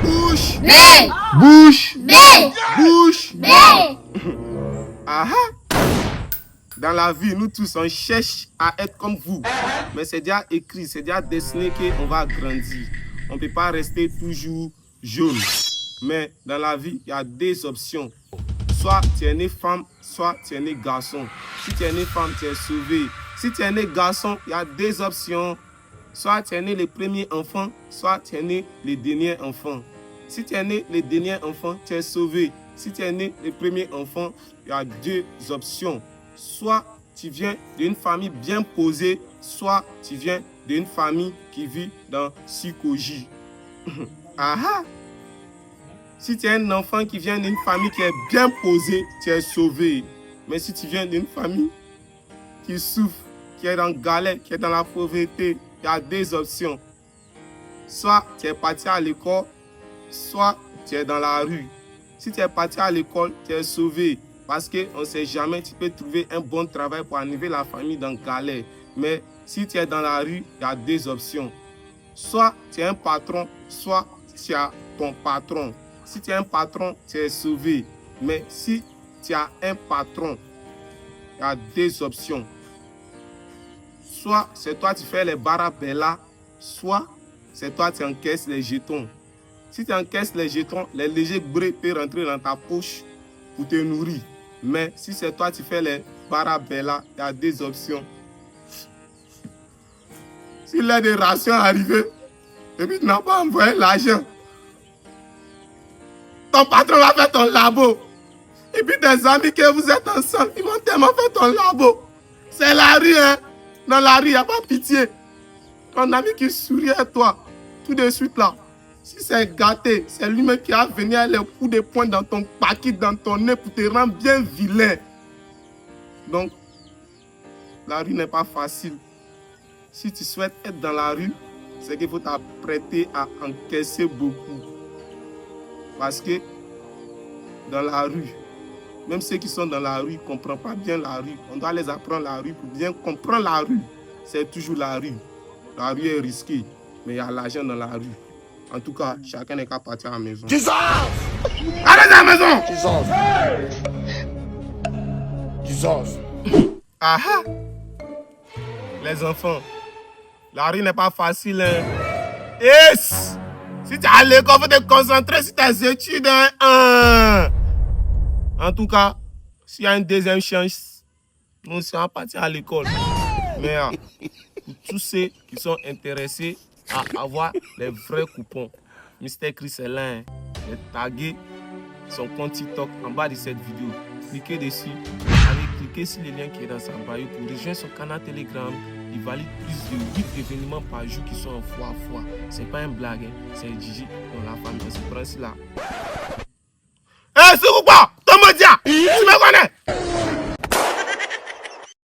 Bouche. B. Bouche. B. Bouche. B. Ah. Dans la vie, nous tous, on cherche à être comme vous. Mais c'est déjà écrit, c'est déjà dessiné qu'on va grandir. On ne peut pas rester toujours jaune. Mais dans la vie, il y a des options. Soit tu es né femme, soit tu es né garçon. Si tu es né femme, tu es sauvé. Si tu es né garçon, il y a des options. Soit tu es né le premier enfant, soit tu es né le dernier enfant. Si tu es né le dernier enfant, tu es sauvé. Si tu es né le premier enfant, il y a deux options. Soit tu viens d'une famille bien posée, soit tu viens d'une famille qui vit dans psychologie. Ah! Si tu es un enfant qui vient d'une famille qui est bien posée, tu es sauvé. Mais si tu viens d'une famille qui souffre, qui est dans galère, qui est dans la pauvreté, il y a deux options. Soit tu es parti à l'école, soit tu es dans la rue. Si tu es parti à l'école, tu es sauvé. Parce qu'on ne sait jamais, tu peux trouver un bon travail pour enlever la famille dans galère. Mais si tu es dans la rue, il y a deux options. Soit tu es un patron, soit tu as ton patron. Si tu es un patron, tu es sauvé. Mais si tu as un patron, il y a deux options. Soit c'est toi qui fais les barabella, soit c'est toi qui encaisses les jetons. Si tu encaisses les jetons, les légers bruits peuvent rentrer dans ta poche pour te nourrir. Mais si c'est toi qui fais les barabella, il y a deux options. S'il y a des rations arrivées, et puis tu n'as pas envoyé l'argent, ton patron va faire ton labo. Et puis tes amis que vous êtes ensemble, ils vont tellement faire ton labo. C'est la rue, hein. Dans la rue, il n'y a pas pitié. Ton ami qui sourit à toi, tout de suite là. Si c'est gâté, c'est lui-même qui va venir les coups de poing dans ton paquet, dans ton nez pour te rendre bien vilain. Donc, la rue n'est pas facile. Si tu souhaites être dans la rue, c'est qu'il faut t'apprêter à encaisser beaucoup. Parce que dans la rue, même ceux qui sont dans la rue ne comprennent pas bien la rue. On doit les apprendre la rue pour bien comprendre la rue. C'est toujours la rue. La rue est risquée, mais il y a l'argent dans la rue. En tout cas, chacun n'est qu'à partir à la maison. Jesus! Allez à la maison! Jesus! Ah ah! Les enfants, la rue n'est pas facile. Hein? Yes! Si tu es à l'école, il faut te concentrer sur tes études. Hein? En tout cas, s'il y a une deuxième chance, nous serons partis à l'école. Mais pour tous ceux qui sont intéressés à avoir les vrais coupons, Mr. Chris est là. J'ai tagué son compte TikTok en bas de cette vidéo. Cliquez dessus. Allez cliquer sur le lien qui est dans sa bio pour rejoindre son canal Telegram. Il valide plus de 8 événements par jour qui sont en fois à fois. C'est pas une blague, hein? C'est Gigi dans la famille de ce prince-là. Eh, c'est quoi? Tom Dia! Tu me connais?